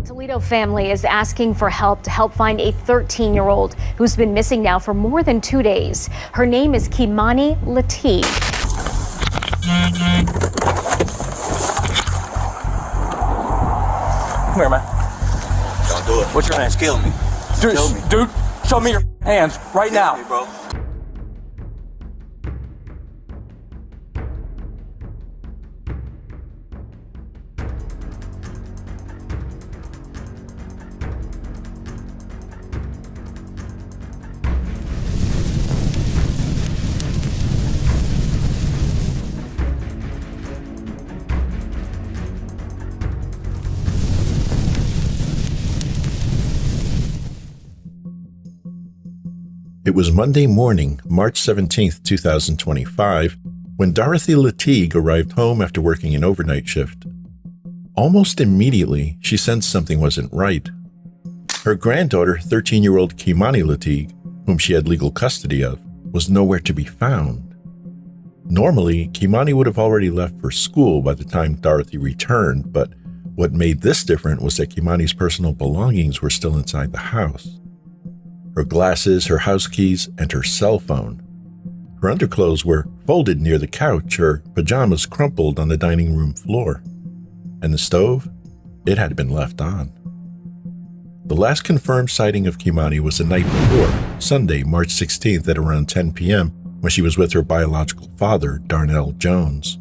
Toledo family is asking for help to help find a 13-year-old who's been missing now for more than 2 days. Her name is Kei'Mani Latigue. Come here, man. Don't do it. What's your hands? Kill me. Dude, show me your hands right now. Me, bro. It was Monday morning, March 17, 2025, when Dorothy Latigue arrived home after working an overnight shift. Almost immediately, she sensed something wasn't right. Her granddaughter, 13-year-old Kei'Mani Latigue, whom she had legal custody of, was nowhere to be found. Normally, Kei'Mani would have already left for school by the time Dorothy returned, but what made this different was that Kei'Mani's personal belongings were still inside the house. Her glasses, her house keys, and her cell phone. Her underclothes were folded near the couch, her pajamas crumpled on the dining room floor. And the stove? It had been left on. The last confirmed sighting of Kei'Mani was the night before, Sunday, March 16th at around 10 p.m., when she was with her biological father, Darnell Jones.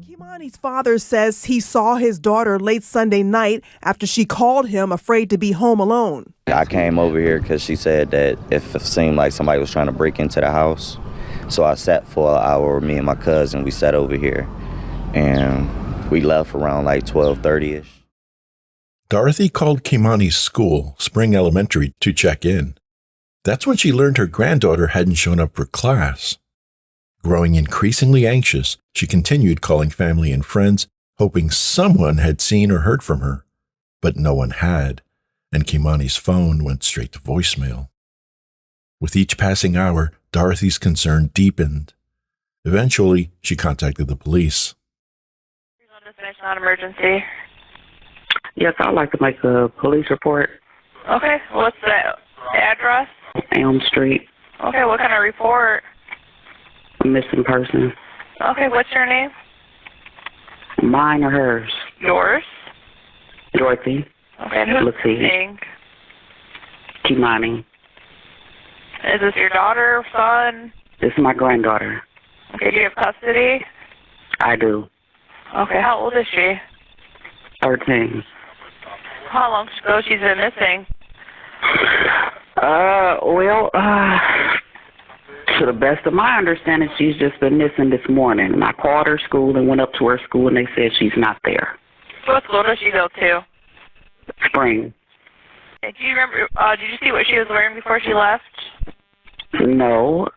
Kei'Mani's father says he saw his daughter late Sunday night after she called him afraid to be home alone. I came over here because she said that if it seemed like somebody was trying to break into the house. So I sat for an hour, me and my cousin, we sat over here. And we left around like 12:30-ish. Dorothy called Kei'Mani's school, Spring Elementary, to check in. That's when she learned her granddaughter hadn't shown up for class. Growing increasingly anxious, she continued calling family and friends, hoping someone had seen or heard from her. But no one had, and Kei'Mani's phone went straight to voicemail. With each passing hour, Dorothy's concern deepened. Eventually, she contacted the police. Non-emergency. Yes, I'd like to make a police report. Okay, what's the address? Elm Street. Okay, what kind of report? A missing person. Okay, what's your name? Mine or hers? Yours? Dorothy. Okay, and who's Latigue. missing? Kei'Mani. Is this your daughter or son? This is my granddaughter. Okay, do you have custody? I do. Okay, how old is she? 13. How long ago she's been missing? To the best of my understanding, she's just been missing this morning. And I called her school and went up to her school, and they said she's not there. What school does she go to? Spring. Do you remember, did you see what she was wearing before she left? No,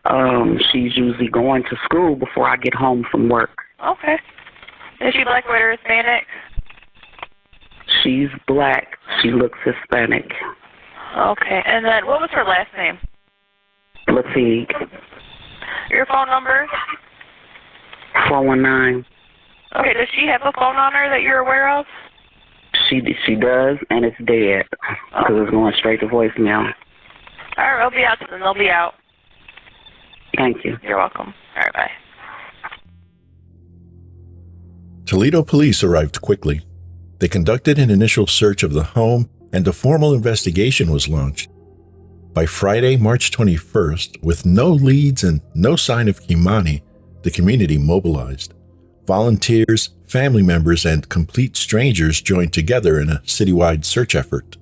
she's usually going to school before I get home from work. Okay. Is she black, white, or Hispanic? She's black. She looks Hispanic. Okay, and then what was her last name? Latigue. Your phone number? 419. Okay, does she have a phone on her that you're aware of? She does, and it's dead because it's going straight to voicemail. All right, they'll be out then. They'll be out. Thank you. You're welcome. All right, bye. Toledo police arrived quickly. They conducted an initial search of the home, and a formal investigation was launched. By Friday, March 21st, with no leads and no sign of Kei'Mani, the community mobilized. Volunteers, family members, and complete strangers joined together in a citywide search effort.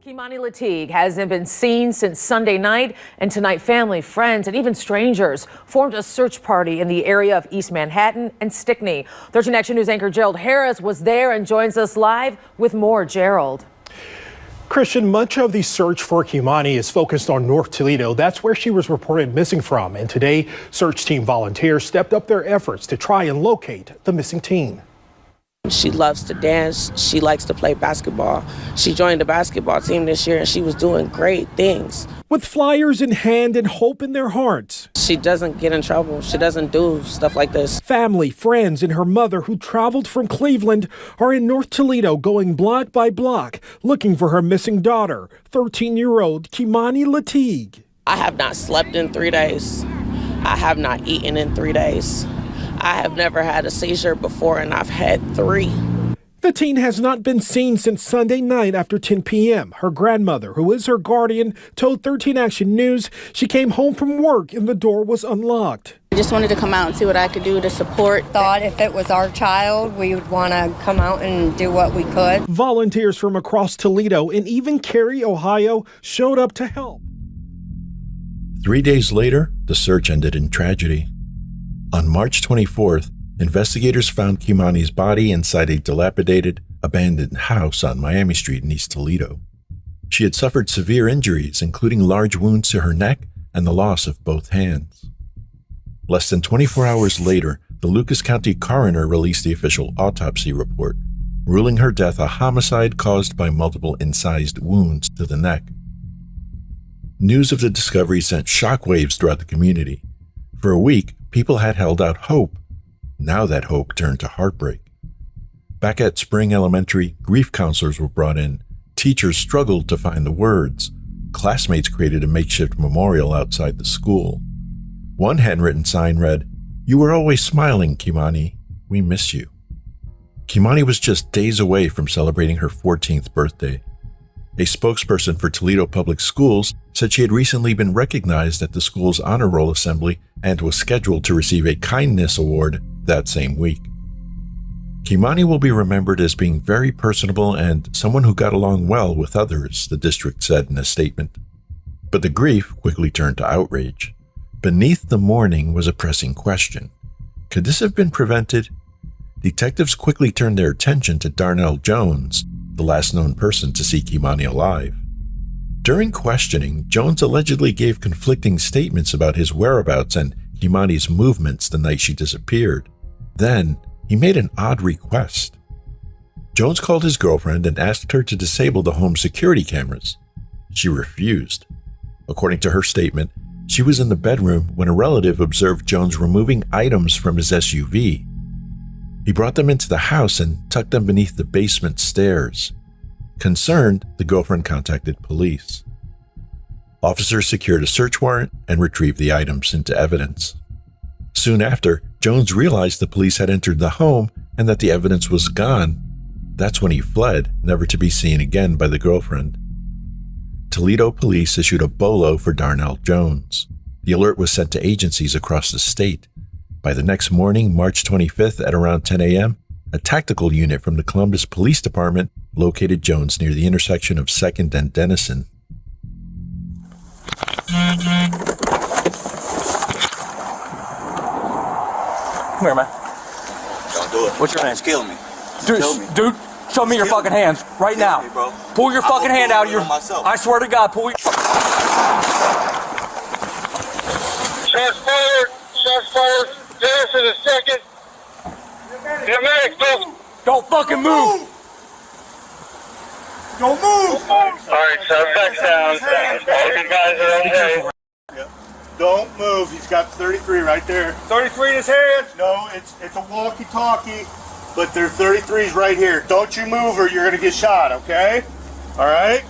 Kei'Mani Latigue hasn't been seen since Sunday night, and tonight family, friends, and even strangers formed a search party in the area of East Manhattan and Stickney. 13 Action News anchor Gerald Harris was there and joins us live with more. Gerald. Christian, much of the search for Kei'Mani is focused on North Toledo. That's where she was reported missing from. And today, search team volunteers stepped up their efforts to try and locate the missing teen. She loves to dance. She likes to play basketball. She joined the basketball team this year, and she was doing great things. With flyers in hand and hope in their hearts. She doesn't get in trouble. She doesn't do stuff like this. Family, friends, and her mother, who traveled from Cleveland, are in North Toledo going block by block looking for her missing daughter, 13-year-old Kei'Mani Latigue. I have not slept in 3 days. I have not eaten in 3 days. I have never had a seizure before, and I've had 3. The teen has not been seen since Sunday night after 10 p.m. Her grandmother, who is her guardian, told 13 Action News she came home from work and the door was unlocked. I just wanted to come out and see what I could do to support. Thought if it was our child, we would want to come out and do what we could. Volunteers from across Toledo and even Cary, Ohio, showed up to help. 3 days later, the search ended in tragedy. On March 24th, investigators found Kei'Mani's body inside a dilapidated, abandoned house on Miami Street in East Toledo. She had suffered severe injuries, including large wounds to her neck and the loss of both hands. Less than 24 hours later, the Lucas County coroner released the official autopsy report, ruling her death a homicide caused by multiple incised wounds to the neck. News of the discovery sent shockwaves throughout the community. For a week, people had held out hope. Now that hope turned to heartbreak. Back at Spring Elementary, grief counselors were brought in. Teachers struggled to find the words. Classmates created a makeshift memorial outside the school. One handwritten sign read, "You were always smiling, Kei'Mani. We miss you." Kei'Mani was just days away from celebrating her 14th birthday. A spokesperson for Toledo Public Schools said she had recently been recognized at the school's honor roll assembly and was scheduled to receive a kindness award that same week. Kei'Mani will be remembered as being very personable and someone who got along well with others, the district said in a statement. But the grief quickly turned to outrage. Beneath the mourning was a pressing question. Could this have been prevented? Detectives quickly turned their attention to Darnell Jones, the last known person to see Kei'Mani alive. During questioning, Jones allegedly gave conflicting statements about his whereabouts and Kei'Mani's movements the night she disappeared. Then, he made an odd request. Jones called his girlfriend and asked her to disable the home security cameras. She refused. According to her statement, she was in the bedroom when a relative observed Jones removing items from his SUV. He brought them into the house and tucked them beneath the basement stairs. Concerned, the girlfriend contacted police. Officers secured a search warrant and retrieved the items into evidence. Soon after, Jones realized the police had entered the home and that the evidence was gone. That's when he fled, never to be seen again by the girlfriend. Toledo police issued a BOLO for Darnell Jones. The alert was sent to agencies across the state. By the next morning, March 25th at around 10 a.m., a tactical unit from the Columbus Police Department located Jones near the intersection of 2nd and Denison. Come here, man. Don't do it. What's your name? Kill me. Dude, show me your fucking hands right now. Me, bro. Pull your fucking hand out of your... I swear to God, pull your... Shots fired. Shots fired. Dennis in a second. Don't fucking move. Don't move. Alright, suspect down. All you guys are okay. Yep. Don't move. He's got 33 right there. 33 in his hand. No, it's a walkie-talkie, but there's 33s right here. Don't you move or you're gonna get shot, okay? All right?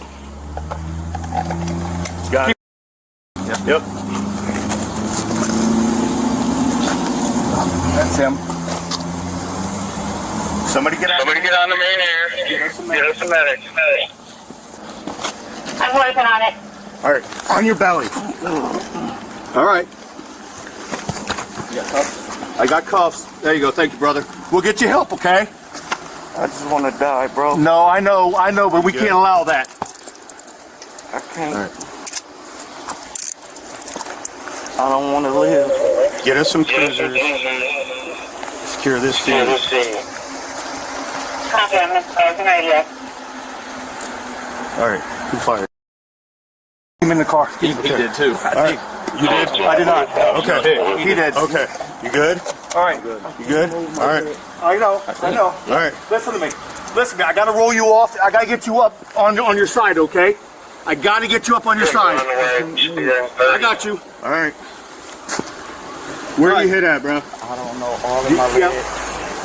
Got it. Yep. That's him. Somebody get on the main air. Get us a medic. I'm working on it. All right, on your belly. All right. You got cuffs? I got cuffs. There you go. Thank you, brother. We'll get you help, okay? I just want to die, bro. No, I know, but we can't allow that. I can't. All right. I don't want to live. Get us some cruisers. Secure this scene. Copy, I'm in radio. All right, who fired? Him in the car. He did too. All right. You did? I did not. Okay. He did. Okay. You good? All right. You good? All right. I know. All right. Listen to me. Listen, I got to roll you off. I got to get you up on your side, okay? I got to get you up on your side. I got you. All right. Where you hit at, bro? I don't know. All in my leg.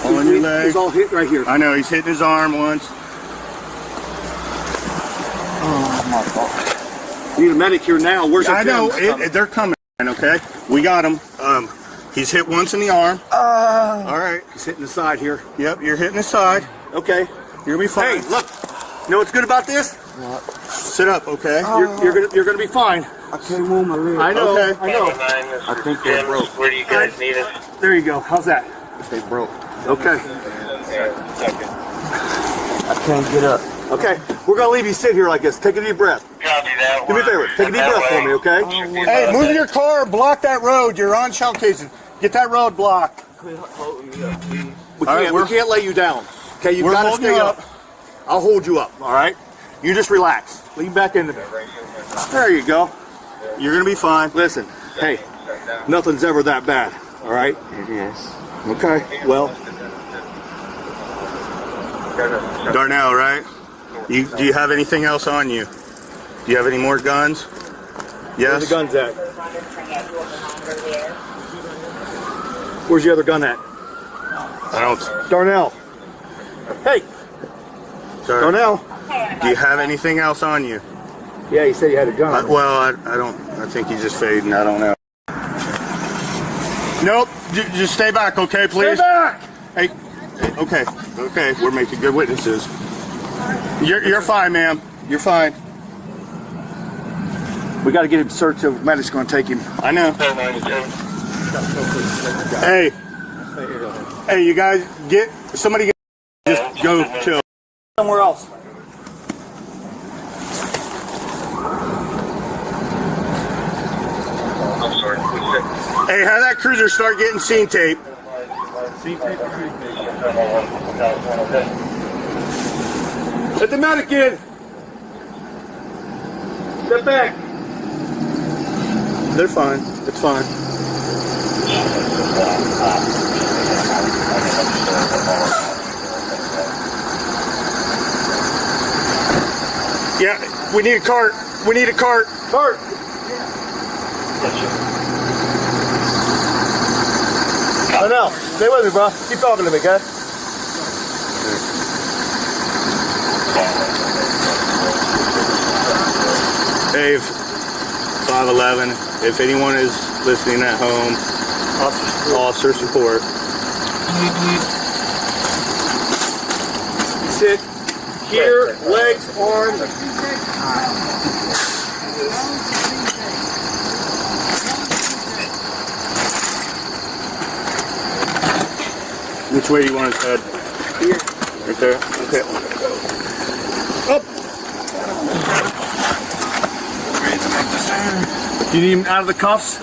All on your leg. He's all hit right here. I know. He's hitting his arm once. Oh my God. We need a medic here now. Where's your they're coming, okay? We got him. He's hit once in the arm. All right. He's hitting the side here. Yep, you're hitting the side. Okay. You're gonna be fine. Hey, look. You know what's good about this? What? Sit up, okay? You're gonna be fine. I can't move my leg. I know. Okay. I know. I think they broke. Where do you guys need us? There you go. How's that? They broke. Okay. I can't get up. Okay. We're gonna leave you sit here like this. Take a deep breath. Copy that. Do me a favor. Take a deep breath for me, okay? Hey, move your car. Block that road. You're on shell cases. Get that road blocked. We can't lay you down. Okay, you gotta stay up. I'll hold you up, all right? You just relax. Lean back into me. There you go. You're gonna be fine. Listen, hey, nothing's ever that bad, all right? It is. Okay, well. Darnell, right? Do you have anything else on you? Do you have any more guns? Yes? Where's the guns at? Where's the other gun at? I don't. Darnell. Hey. Sorry. Darnell. Do you have anything else on you? Yeah, he said you had a gun. I don't. I think he's just fading. I don't know. Nope. Just stay back, okay, please? Stay back. Hey. Okay. Okay. We're making good witnesses. You're fine, ma'am. You're fine. We got to get him searched. The medic's going to take him. I know. Hey. Hey, you guys, somebody just go chill. Somewhere else. I'm sorry. Hey, have that cruiser start getting scene tape. Scene tape. Let the medic in. Step back. They're fine. It's fine. Yeah, we need a cart. We need a cart. Cart. I know. Stay with me, bro. Keep talking to me, okay? Dave, 511. If anyone is listening at home, officer support. Sit here, legs, arms. Which way do you want his head? Here. Right there? Okay. Up. Do you need him out of the cuffs?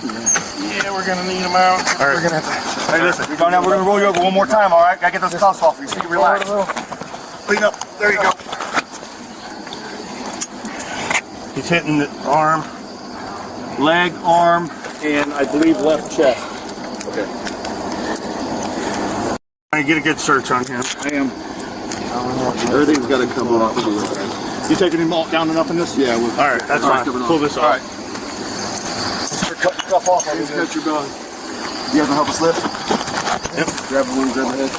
Yeah, we're gonna need him out. All right. We're gonna have to. Hey, listen. We're gonna roll you over one more time. All right. Gotta get those cuffs off you. So you relax. Clean up. There you go. He's hitting the arm, leg, arm, and I believe left chest. Okay. I get a good search on him. I am. Everything's got to come off. You taking him down enough in this? Yeah. All right. That's fine. Pull this off. All right. Cut the cuff off. Cut your gun. You have to help us lift? Yep. Grab the wing, grab the head.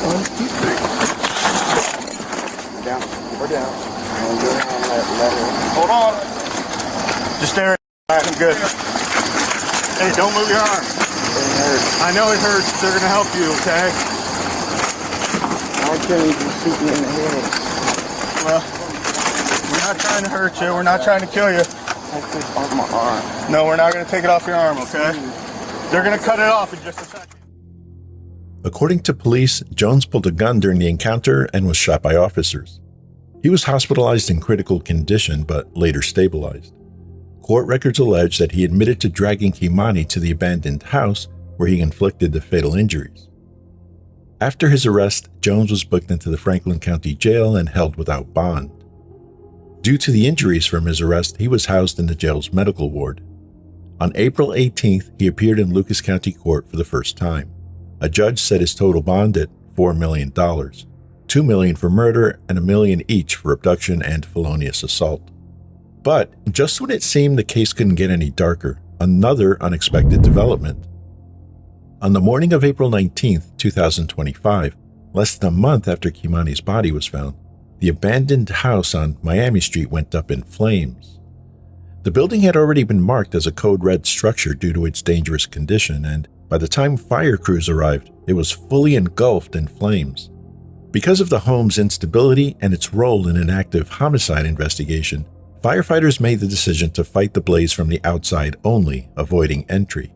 1, 2, 3. Down. We're down. Hold on. Just stare at it. I'm good. Hey, don't move your arm. I know it hurts. They're going to help you, okay? I can't even shoot me in the head. Well, we're not trying to hurt you. We're not trying to kill you. Take this off my arm. No, we're not going to take it off your arm, okay? They're going to cut it off in just a second. According to police, Jones pulled a gun during the encounter and was shot by officers. He was hospitalized in critical condition but later stabilized. Court records allege that he admitted to dragging Kei'Mani to the abandoned house where he inflicted the fatal injuries. After his arrest, Jones was booked into the Franklin County Jail and held without bond. Due to the injuries from his arrest, he was housed in the jail's medical ward. On April 18th, he appeared in Lucas County Court for the first time. A judge set his total bond at $4 million, $2 million for murder and $1 million each for abduction and felonious assault. But just when it seemed the case couldn't get any darker, another unexpected development. On the morning of April 19, 2025, less than a month after Kei'Mani's body was found, the abandoned house on Miami Street went up in flames. The building had already been marked as a code red structure due to its dangerous condition, and by the time fire crews arrived, it was fully engulfed in flames. Because of the home's instability and its role in an active homicide investigation, firefighters made the decision to fight the blaze from the outside only, avoiding entry.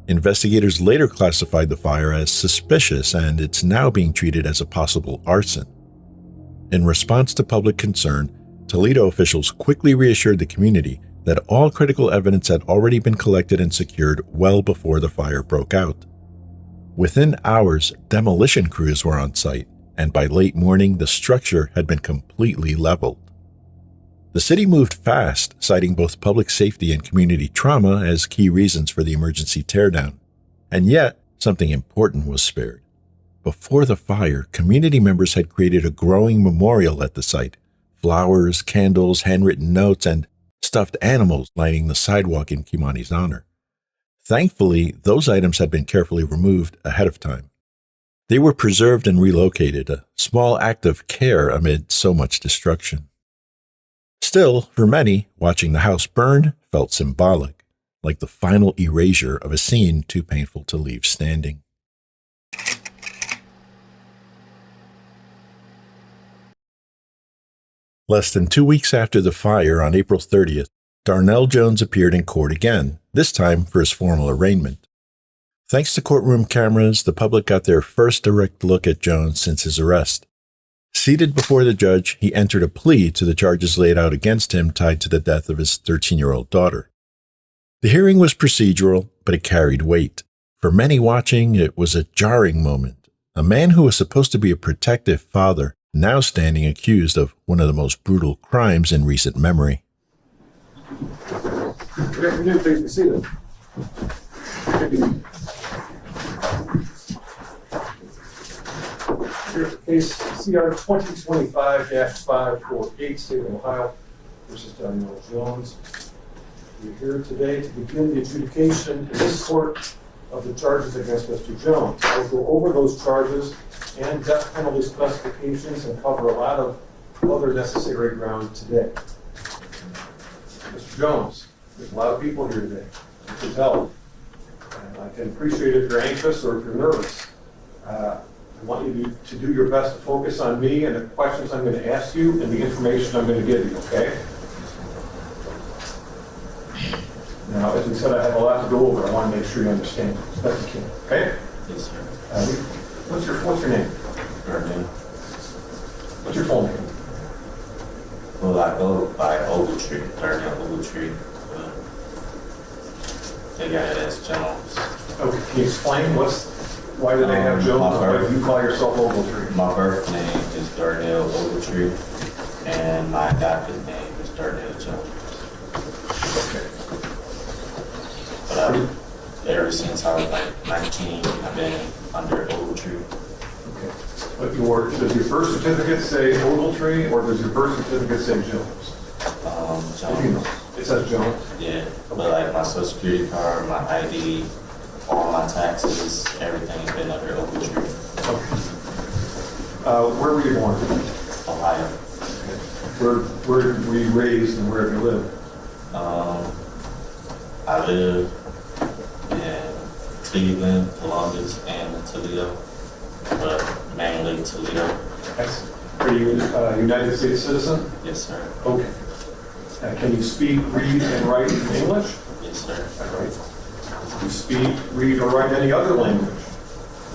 Investigators later classified the fire as suspicious, and it's now being treated as a possible arson. In response to public concern, Toledo officials quickly reassured the community that all critical evidence had already been collected and secured well before the fire broke out. Within hours, demolition crews were on site, and by late morning, the structure had been completely leveled. The city moved fast, citing both public safety and community trauma as key reasons for the emergency teardown. And yet, something important was spared. Before the fire, community members had created a growing memorial at the site. Flowers, candles, handwritten notes, and stuffed animals lining the sidewalk in Kei'Mani's honor. Thankfully, those items had been carefully removed ahead of time. They were preserved and relocated, a small act of care amid so much destruction. Still, for many, watching the house burn felt symbolic, like the final erasure of a scene too painful to leave standing. Less than 2 weeks after the fire on April 30th, Darnell Jones appeared in court again, this time for his formal arraignment. Thanks to courtroom cameras, the public got their first direct look at Jones since his arrest. Seated before the judge, he entered a plea to the charges laid out against him tied to the death of his 13-year-old daughter. The hearing was procedural, but it carried weight. For many watching, it was a jarring moment. A man who was supposed to be a protective father, now standing accused of one of the most brutal crimes in recent memory. Good afternoon, please be seated. Here's case CR 2025-548, State of Ohio versus Darnell Jones. We're here today to begin the adjudication in this court of the charges against Mr. Jones. I'll go over those charges and death penalty specifications and cover a lot of other necessary ground today. Mr. Jones, there's a lot of people here today. You can tell. And I can appreciate if you're anxious or if you're nervous. I want you to do your best to focus on me and the questions I'm going to ask you and the information I'm going to give you, okay? Now, as we said, I have a lot to go over. I want to make sure you understand as best you can, okay? Yes, sir. What's your name? Darnell. What's your full name? Well, I go by Ogletree, Darnell Ogletree. They got it as Jones. Okay, can you explain why do they have Jones? Why do you call yourself Ogletree? My birth name is Darnell Ogletree, and my adopted name is Darnell Jones. Okay. But ever since I was like 19, I've been under Ogletree. Okay. But does your birth certificate say Ogletree, or does your birth certificate say Jones? Jones. It says Jones? Yeah, but like my social security card, my ID, all my taxes, everything's been under Ogletree. Okay. Where were you born? Ohio. Okay. Where were you raised and where have you lived? I live in Cleveland, Columbus, and Toledo, but mainly Toledo. Excellent. Are you a United States citizen? Yes, sir. Okay. Can you speak, read, and write in English? Yes, sir. All right. Do you speak, read, or write any other language?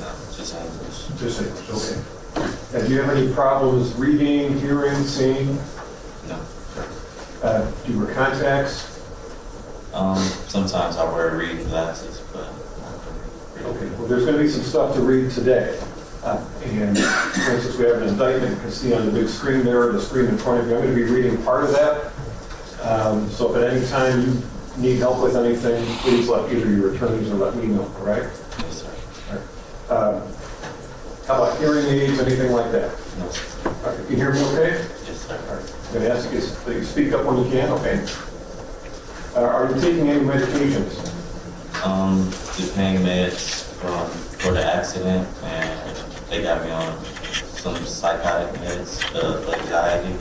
No, just English. Just English, okay. And do you have any problems reading, hearing, seeing? No. Do you wear contacts? Sometimes I wear reading glasses, but okay. Well, there's going to be some stuff to read today. And for instance, we have an indictment you can see on the big screen there, the screen in front of you. I'm going to be reading part of that. So if at any time you need help with anything, please let either your attorneys or let me know, all right? Yes, sir. All right. How about hearing aids, anything like that? No, sir. All right, you hear me okay? Yes, sir. All right. I'm going to ask you that you speak up when you can, okay? Are you taking any medications? The pain meds for the accident, and they got me on some psychotic meds, for anxiety.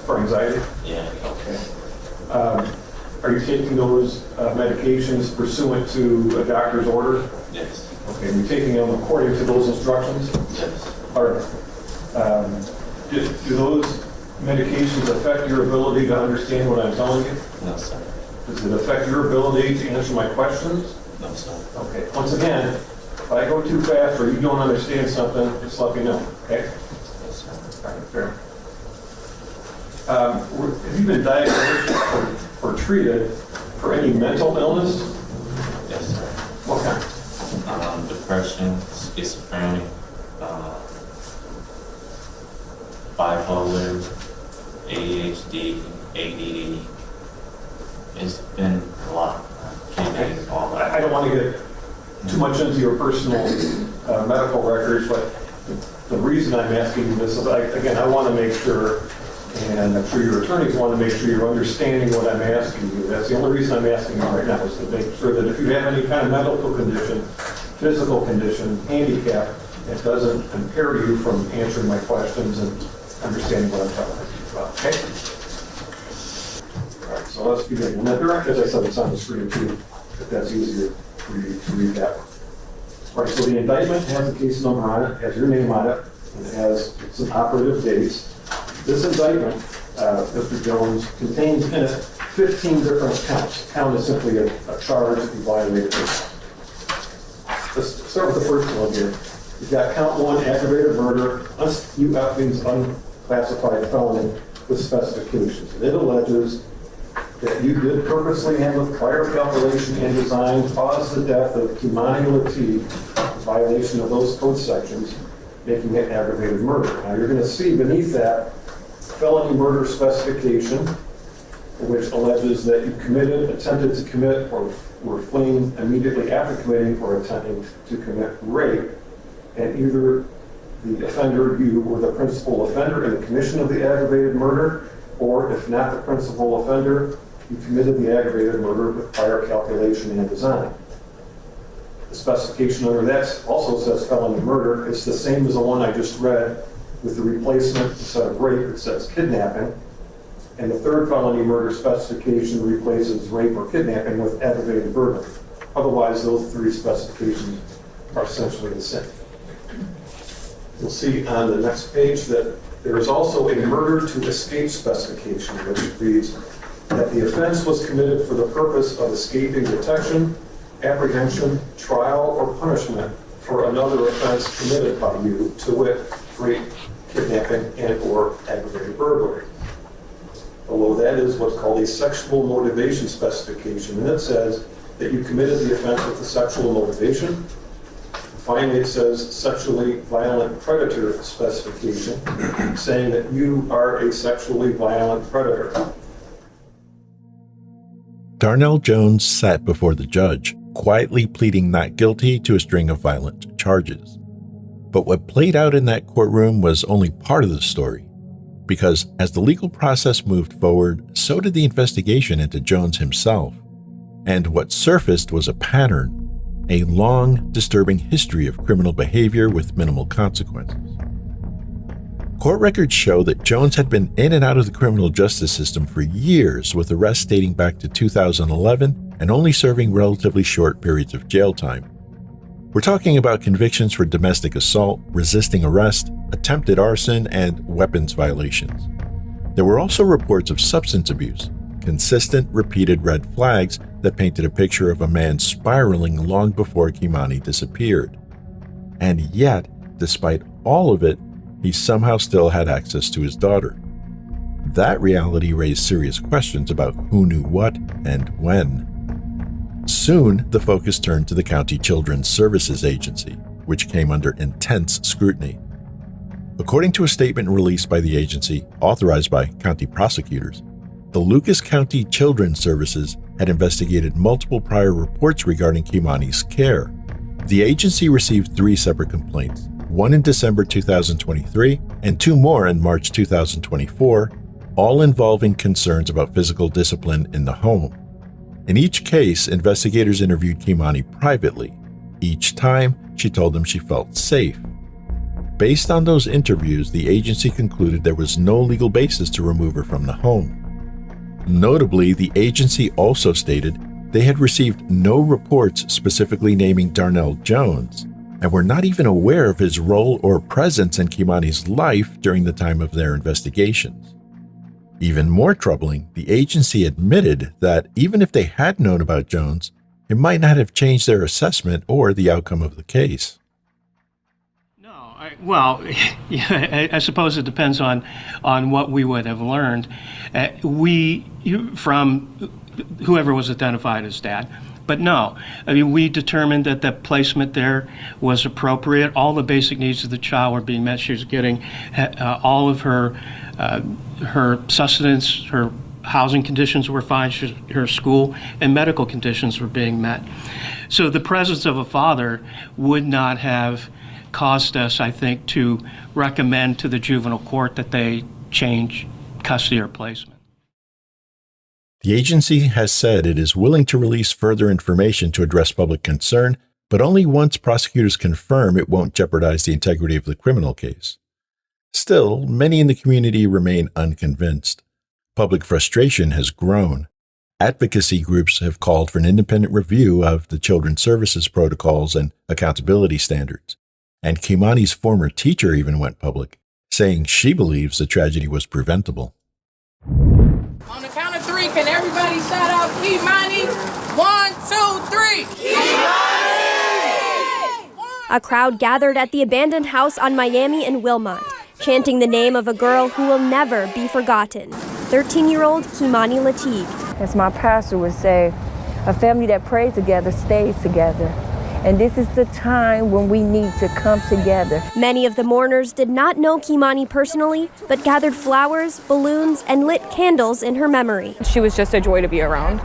For anxiety? Yeah. Okay. Are you taking those medications pursuant to a doctor's order? Yes. Okay, you're taking them according to those instructions? Yes. All right. Do those medications affect your ability to understand what I'm telling you? No, sir. Does it affect your ability to answer my questions? No, sir. Okay. Once again, if I go too fast or you don't understand something, just let me know, okay? Yes, sir. All right, fair. Have you been diagnosed or treated for any mental illness? Yes, sir. What kind? Depression, schizophrenia, bipolar, ADHD, ADD. It's been a lot. I don't want to get too much into your personal medical records, but the reason I'm asking you this is, I want to make sure, and I'm sure your attorneys want to make sure you're understanding what I'm asking you. That's the only reason I'm asking you right now, is to make sure that if you have any kind of medical condition, physical condition, handicap, it doesn't impair you from answering my questions and understanding what I'm talking about. Okay? All right, so let's begin. And as I said, it's on the screen too, if that's easier for you to read that. All right, so the indictment has a case number on it, has your name on it, and it has some operative dates. This indictment, Mr. Jones, contains in it 15 different counts. Count is simply a charge that you violated. Let's start with the first one here. You've got count 1, aggravated murder. UF means unclassified felony with specifications. And it alleges that you did purposely and with prior calculation and design cause the death of Kei'Mani Latigue, in violation of those code sections, making it aggravated murder. Now you're going to see beneath that felony murder specification, which alleges that you committed, attempted to commit, or were fleeing immediately after committing or attempting to commit rape, and either the offender, you, were the principal offender in the commission of the aggravated murder, or if not the principal offender, you committed the aggravated murder with prior calculation and design. The specification under that also says felony murder. It's the same as the one I just read with the replacement instead of rape, it says kidnapping. And the third felony murder specification replaces rape or kidnapping with aggravated murder. Otherwise, those three specifications are essentially the same. You'll see on the next page that there is also a murder to escape specification, which reads that the offense was committed for the purpose of escaping detection, apprehension, trial, or punishment for another offense committed by you, to wit, rape, kidnapping, and or aggravated burglary. Although that is what's called a sexual motivation specification, and it says that you committed the offense with a sexual motivation. Finally, it says sexually violent predator specification, saying that you are a sexually violent predator. Darnell Jones sat before the judge, quietly pleading not guilty to a string of violent charges. But what played out in that courtroom was only part of the story, because as the legal process moved forward, so did the investigation into Jones himself. And what surfaced was a pattern, a long, disturbing history of criminal behavior with minimal consequences. Court records show that Jones had been in and out of the criminal justice system for years, with arrests dating back to 2011 and only serving relatively short periods of jail time. We're talking about convictions for domestic assault, resisting arrest, attempted arson, and weapons violations. There were also reports of substance abuse, consistent, repeated red flags that painted a picture of a man spiraling long before Kei'Mani disappeared. And yet, despite all of it, he somehow still had access to his daughter. That reality raised serious questions about who knew what and when. Soon, the focus turned to the County Children's Services Agency, which came under intense scrutiny. According to a statement released by the agency, authorized by county prosecutors, the Lucas County Children's Services had investigated multiple prior reports regarding Kei'Mani's care. The agency received 3 separate complaints, one in December 2023 and 2 more in March 2024, all involving concerns about physical discipline in the home. In each case, investigators interviewed Kei'Mani privately. Each time, she told them she felt safe. Based on those interviews, the agency concluded there was no legal basis to remove her from the home. Notably, the agency also stated they had received no reports specifically naming Darnell Jones, and were not even aware of his role or presence in Kei'Mani's life during the time of their investigations. Even more troubling, the agency admitted that even if they had known about Jones, it might not have changed their assessment or the outcome of the case. Well, yeah, I suppose it depends on what we would have learned. From whoever was identified as dad. But no, I mean, we determined that the placement there was appropriate. All the basic needs of the child were being met. She was getting all of her sustenance, her housing conditions were fine, her school and medical conditions were being met. So the presence of a father would not have caused us, I think, to recommend to the juvenile court that they change custody or placement. The agency has said it is willing to release further information to address public concern, but only once prosecutors confirm it won't jeopardize the integrity of the criminal case. Still, many in the community remain unconvinced. Public frustration has grown. Advocacy groups have called for an independent review of the children's services protocols and accountability standards. And Kei'Mani's former teacher even went public, saying she believes the tragedy was preventable. On the count of 3, can everybody shout out Kei'Mani? 1, 2, 3. Kei'Mani! A crowd gathered at the abandoned house on Miami and Wilmot, chanting the name of a girl who will never be forgotten, 13-year-old Kei'Mani Latigue. As my pastor would say, a family that prays together stays together. And this is the time when we need to come together. Many of the mourners did not know Kei'Mani personally, but gathered flowers, balloons, and lit candles in her memory. She was just a joy to be around,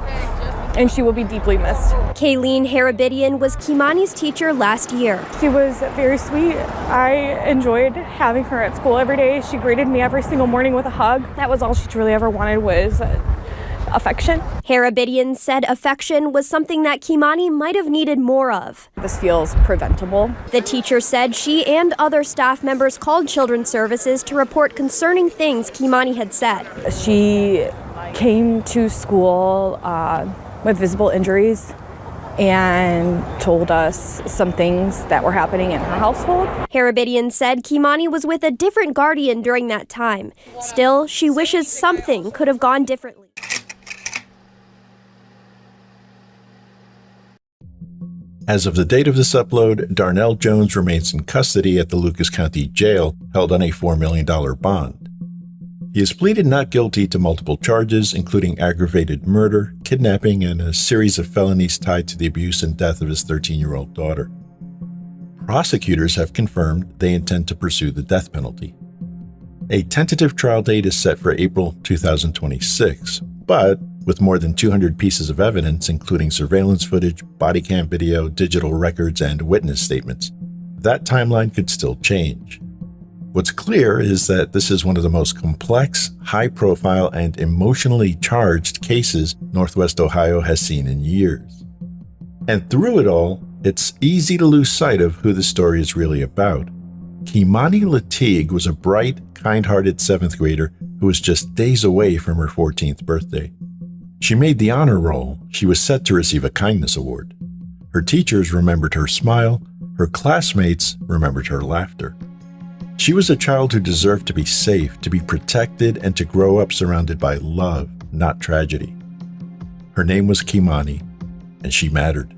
and she will be deeply missed. Kayleen Harabidian was Kei'Mani's teacher last year. She was very sweet. I enjoyed having her at school every day. She greeted me every single morning with a hug. That was all she truly ever wanted, was affection. Harabidian said affection was something that Kei'Mani might have needed more of. This feels preventable. The teacher said she and other staff members called Children's Services to report concerning things Kei'Mani had said. She came to school with visible injuries and told us some things that were happening in her household. Harabidian said Kei'Mani was with a different guardian during that time. Still, she wishes something could have gone differently. As of the date of this upload, Darnell Jones remains in custody at the Lucas County Jail, held on a $4 million bond. He has pleaded not guilty to multiple charges, including aggravated murder, kidnapping, and a series of felonies tied to the abuse and death of his 13-year-old daughter. Prosecutors have confirmed they intend to pursue the death penalty. A tentative trial date is set for April 2026, but with more than 200 pieces of evidence, including surveillance footage, body cam video, digital records, and witness statements, that timeline could still change. What's clear is that this is one of the most complex, high-profile, and emotionally charged cases Northwest Ohio has seen in years. And through it all, it's easy to lose sight of who the story is really about. Kei'Mani Latigue was a bright, kind-hearted 7th grader who was just days away from her 14th birthday. She made the honor roll. She was set to receive a kindness award. Her teachers remembered her smile. Her classmates remembered her laughter. She was a child who deserved to be safe, to be protected, and to grow up surrounded by love, not tragedy. Her name was Kei'Mani, and she mattered.